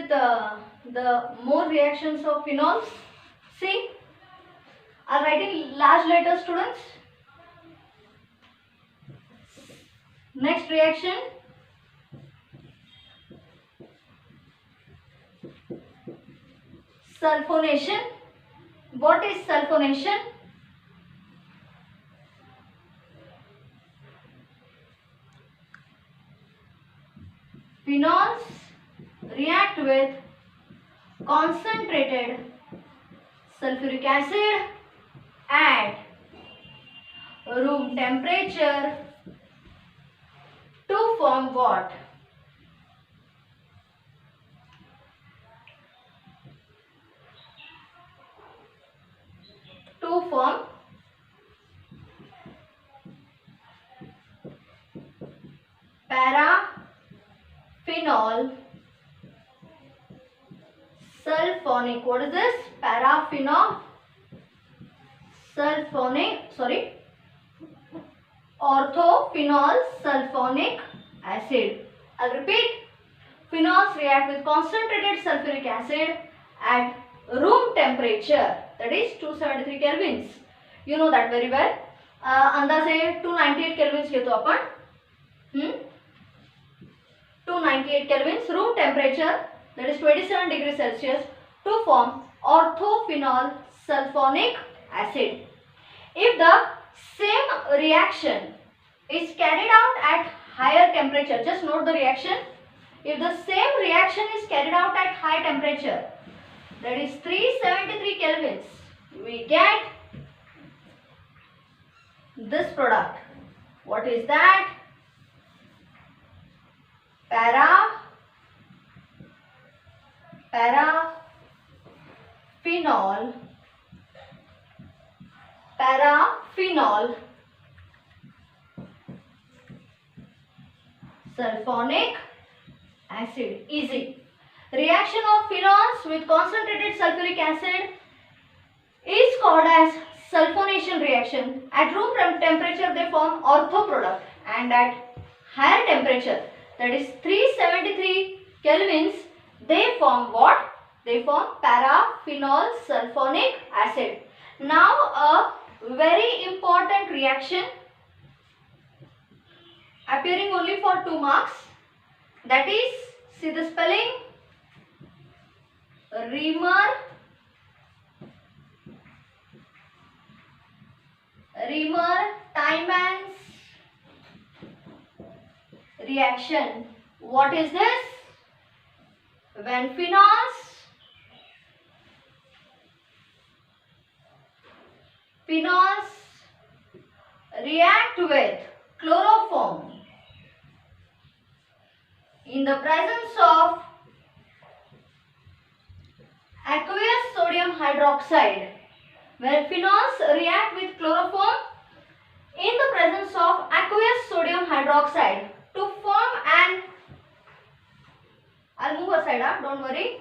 with the more reactions of phenols. See, I am writing large letters, students. Next reaction, sulfonation. What is sulfonation? Phenols react with concentrated sulfuric acid at room temperature to form what? To form paraphenol sulfonic. What is this? Paraphenol sulfonic, orthophenol sulfonic acid. I'll repeat. Phenols react with concentrated sulfuric acid at room temperature, that is 273 kelvins. You know that very well. अंदाजे 298 kelvins घेतो आपण. 298 kelvins room temperature, that is 27 degrees Celsius, to form orthophenol sulfonic acid. If the same reaction is carried out at higher temperature, just note the reaction. If the same reaction is carried out at high temperature, that is 373 kelvins, we get this product. What is that? Paraphenol sulfonic acid. Easy. Reaction of phenols with concentrated sulfuric acid is called as sulfonation reaction. At room temperature they form ortho product, and at higher temperature, that is 373 kelvins, they form what? They form paraphenol sulfonic acid. Now a very important reaction appearing only for 2 marks, that is, see the spelling, Reamer-Tymans reaction. What is this? When phenols react with chloroform in the presence of aqueous sodium hydroxide. When phenols react with chloroform in the presence of aqueous sodium hydroxide to form an, I'll move aside, don't worry,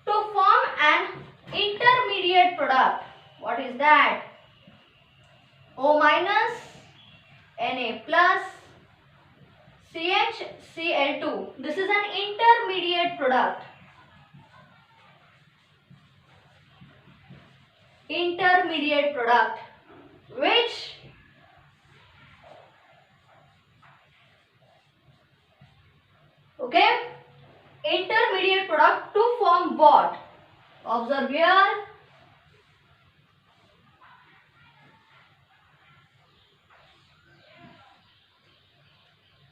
to form an intermediate product. What is that? O minus Na plus CHCl2. This is an intermediate product. Which intermediate product to form what? Observe here.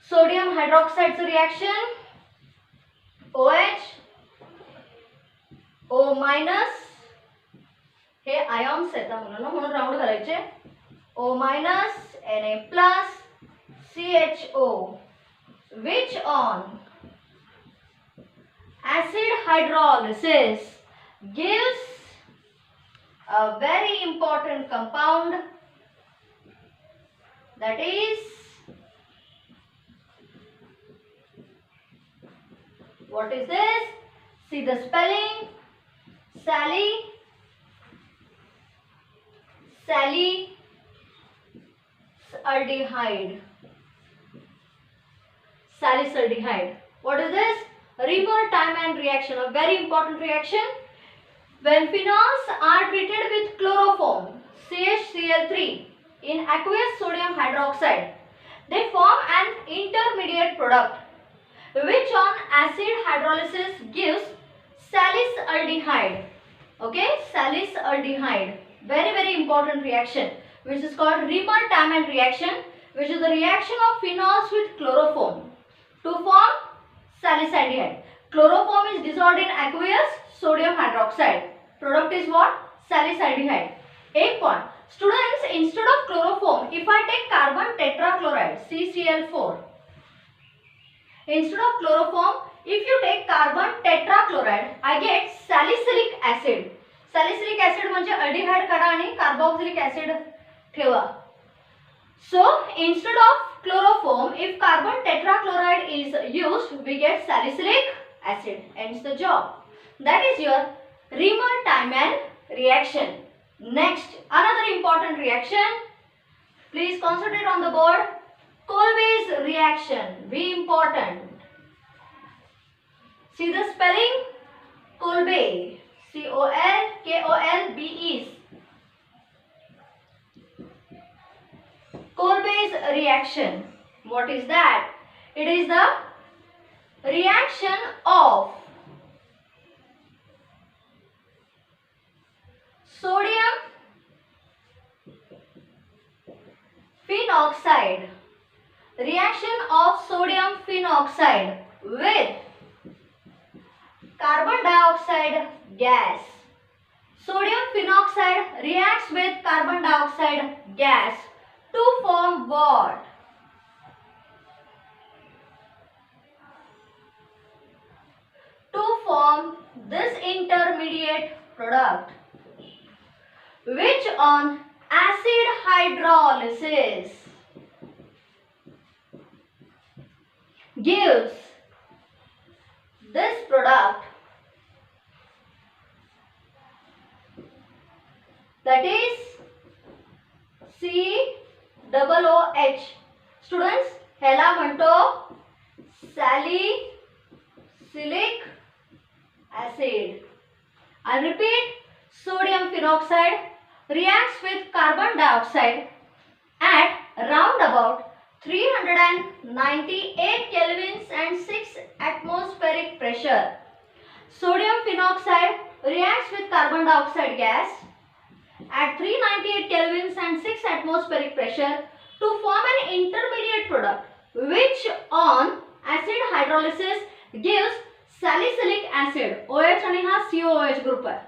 Sodium hydroxide reaction, OH, O minus, hey ions येतात म्हणून round करायचे, O minus Na plus CHO, which on acid hydrolysis gives a very important compound, that is, what is this? See the spelling, salicylaldehyde. What is this? Remer-Tiemann reaction, a very important reaction. When phenols are treated with chloroform CHCl3 in aqueous sodium hydroxide, they form an intermediate product which on acid hydrolysis gives salicylaldehyde. Okay, salicylaldehyde, very important reaction, which is called Remer-Tiemann reaction, which is the reaction of phenols with chloroform to form salicylaldehyde. Chloroform is dissolved in aqueous sodium hydroxide. Product is what? Salicylaldehyde. 8 point. Students, instead of chloroform, if I take carbon tetrachloride CCl4, instead of chloroform, if you take carbon tetrachloride, I get salicylic acid. Salicylic acid म्हणजे aldehyde काढा आणि carboxylic acid ठेवा. So instead of chloroform, if carbon tetrachloride is used, we get salicylic acid. Ends the job. That is your Remer-Tiemann reaction. Next, another important reaction. Please concentrate on the board. Kolbe's reaction. Be important. See the spelling? Kolbe. Kolkeolbe. Kolbe's reaction. What is that? It is the reaction of sodium phenoxide. Reaction of sodium phenoxide with carbon dioxide gas. Sodium phenoxide reacts with carbon dioxide gas to form what? To form this intermediate product, which on acid hydrolysis gives this product, that is COOH. Students, ह्याला म्हणतो salicylic acid. I repeat, sodium phenoxide reacts with carbon dioxide at round about 398 kelvins and 6 atmospheric pressure. Sodium phenoxide reacts with carbon dioxide gas at 398 kelvins and 6 atmospheric pressure to form an intermediate product, which on acid hydrolysis gives salicylic acid. OH आणि हा COOH group आहे.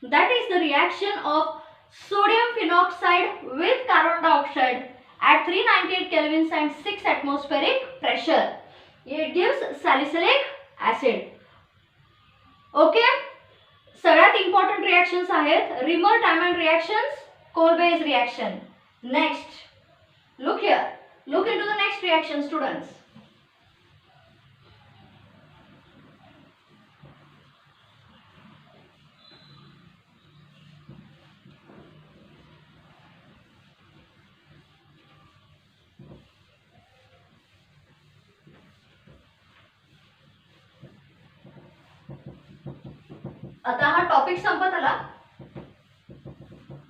That is the reaction of sodium phenoxide with carbon dioxide at 398 kelvins and 6 atmospheric pressure. It gives salicylic acid. Okay? सगळ्यात important reactions आहेत Remer-Tiemann reactions, Kolbe's reaction. Next, look here. Look into the next reaction, students. आता हा topic संपत आला.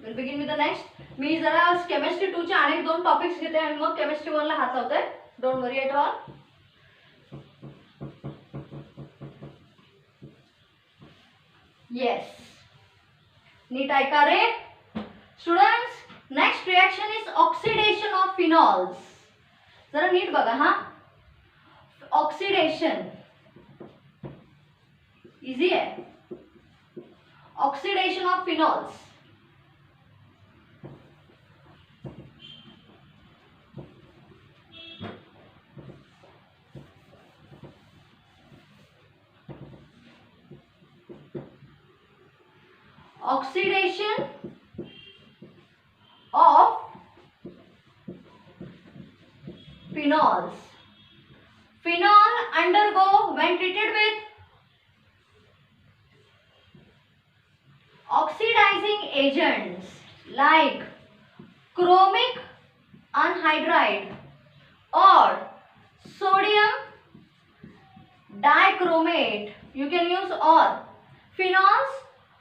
Will begin with the next. मी जरा chemistry 2 चे अनेक 2 टॉपिक्स घेते आणि मग केमिस्ट्री 1 ला हात लावते. Don't worry at all. Yes, नीट ऐका रे students. Next reaction is oxidation of phenols. जरा नीट बघा हा. ऑक्सिडेशन इजी आहे. Oxidation of phenols. Oxidation of phenols. Phenol undergo when treated with oxidizing agents like chromic anhydride or sodium dichromate. You can use or. Phenols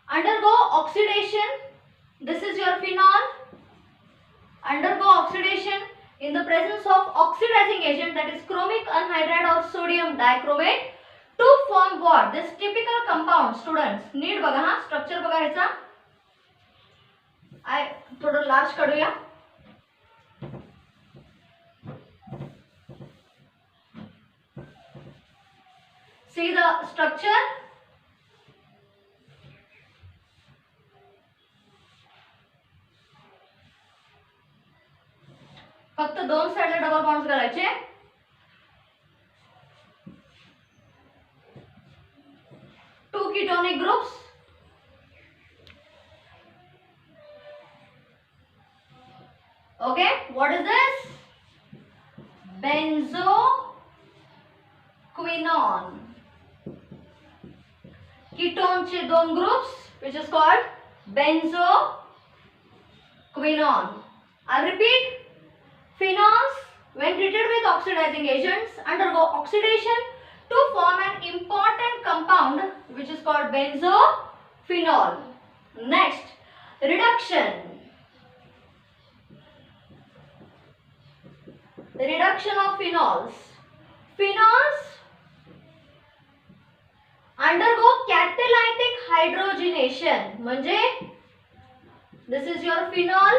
undergo oxidation. This is your phenol. Undergo oxidation in the presence of oxidizing agent, that is chromic anhydride or sodium dichromate, to form what? This typical compound. Students, नीट बघा हा, structure बघा ह्याचा. थोडं large काढूया. See the structure. फक्त दोन साइडला डबल बॉन्ड्स घालायचे. Two ketonic groups. Okay, what is this? Benzoquinone. Ketone चे दोन groups, which is called benzoquinone. I'll repeat. Phenols, when treated with oxidizing agents, undergo oxidation to form an important compound which is called benzophenol. Next, reduction. Reduction of phenols. Phenols undergo catalytic hydrogenation. म्हणजे this is your phenol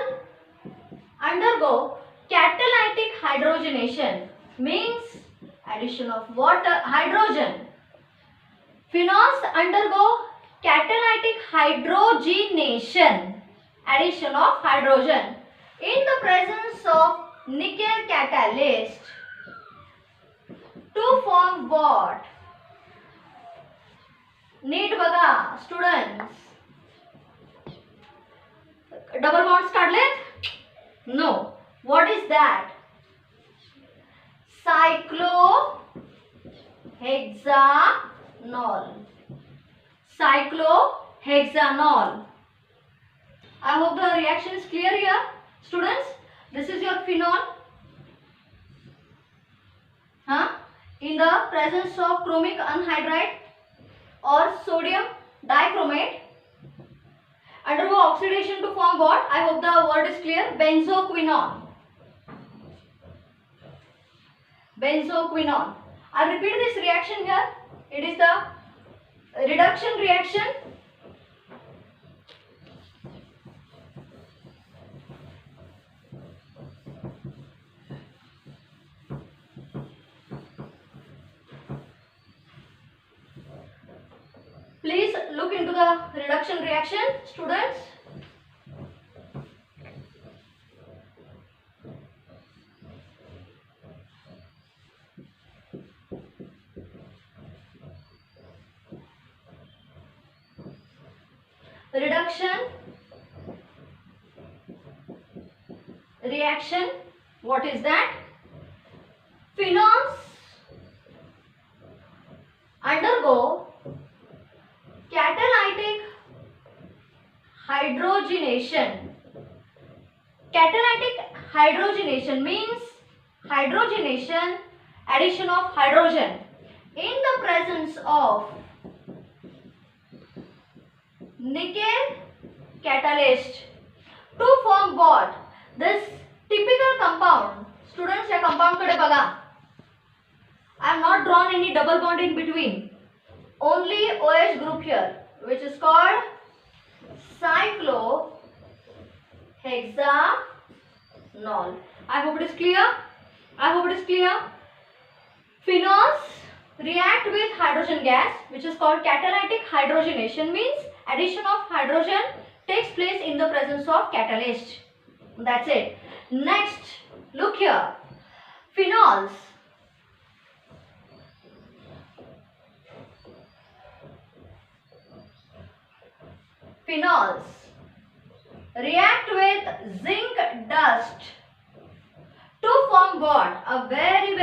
undergo catalytic hydrogenation, means addition of water, hydrogen. Phenols undergo catalytic hydrogenation, addition of hydrogen in the presence of nickel catalyst to form what? नीट बघा students. Double bonds काढलेत? No. What is that? Cyclohexanol. Cyclohexanol. I hope the reaction is clear here. Students, this is your phenol. In the presence of chromic anhydride or sodium dichromate, undergo oxidation to form what? I hope the word is clear. Benzoquinone. Benzoquinone. I'll repeat this reaction here. It is the reduction reaction. Please look into the reduction reaction, students. Reduction reaction, what is that? Phenols undergo catalytic hydrogenation. Catalytic hydrogenation means hydrogenation, addition of hydrogen in the presence of nickel catalyst to form what? This typical compound. Students, या compound कडे बघा. I have not drawn any double bond in between. Only OH group here, which is called cyclohexanol. I hope it is clear. Phenols react with hydrogen gas, which is called catalytic hydrogenation, means addition of hydrogen takes place in the presence of catalyst. That's it. Next, look here. Phenols react with zinc dust to form what? A very